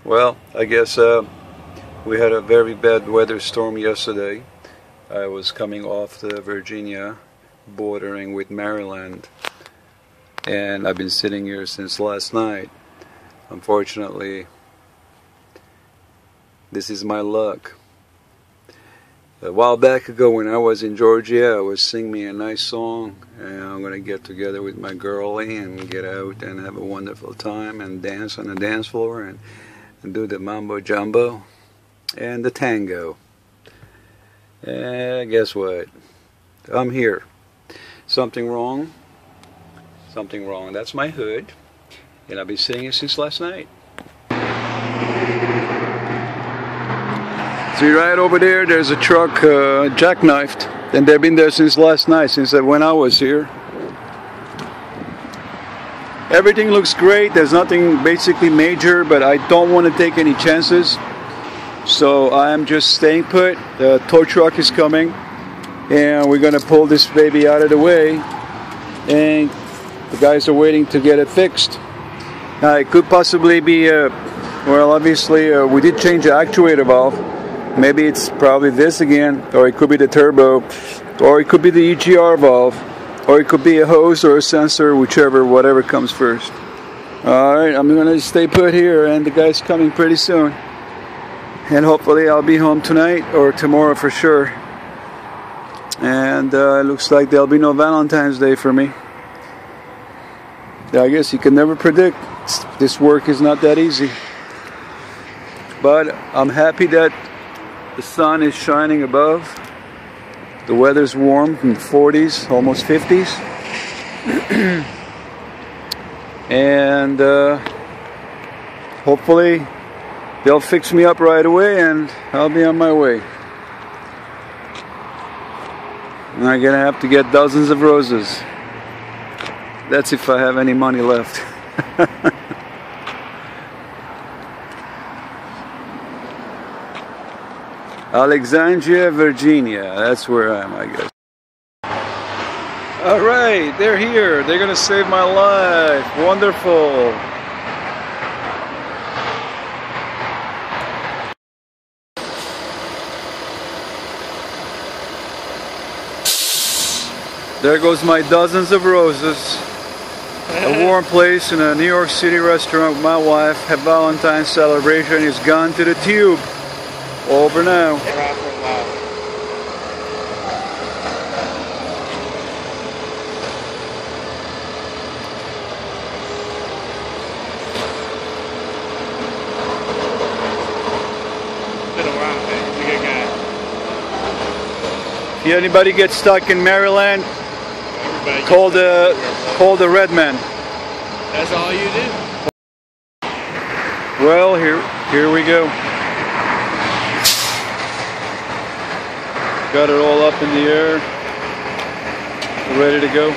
Well, I guess we had a very bad weather storm yesterday. I was coming off the Virginia, bordering with Maryland, and I've been sitting here since last night. Unfortunately, this is my luck. A while back ago when I was in Georgia, I was singing me a nice song, and I'm going to get together with my girlie and get out and have a wonderful time and dance on the dance floor and do the mambo jumbo and the tango. And guess what? I'm here. Something wrong? Something wrong. That's my hood, and I've been singing it since last night. See right over there, there's a truck jackknifed, and they've been there since last night, since when I was here. Everything looks great. There's nothing basically major, but I don't want to take any chances. So I'm just staying put. The tow truck is coming, and we're going to pull this baby out of the way, and the guys are waiting to get it fixed. Now it could possibly be, well, obviously we did change the actuator valve. Maybe it's probably this again, or it could be the turbo, or it could be the EGR valve, or it could be a hose or a sensor, whatever comes first. Alright, I'm going to stay put here, and the guy's coming pretty soon. And hopefully I'll be home tonight or tomorrow for sure. And it looks like there'll be no Valentine's Day for me. I guess you can never predict. This work is not that easy. But I'm happy that the sun is shining above. The weather's warm, in the 40s, almost 50s. And hopefully they'll fix me up right away and I'll be on my way. And I'm gonna have to get dozens of roses. That's if I have any money left. Alexandria, Virginia. That's where I am, I guess. Alright, they're here. They're gonna save my life. Wonderful. There goes my dozens of roses. A warm place in a New York City restaurant with my wife. Have Valentine's celebration is gone to the tube. Over now. If anybody gets stuck in Maryland, call the red man. That's all you do? Well, here we go. Got it all up in the air, ready to go.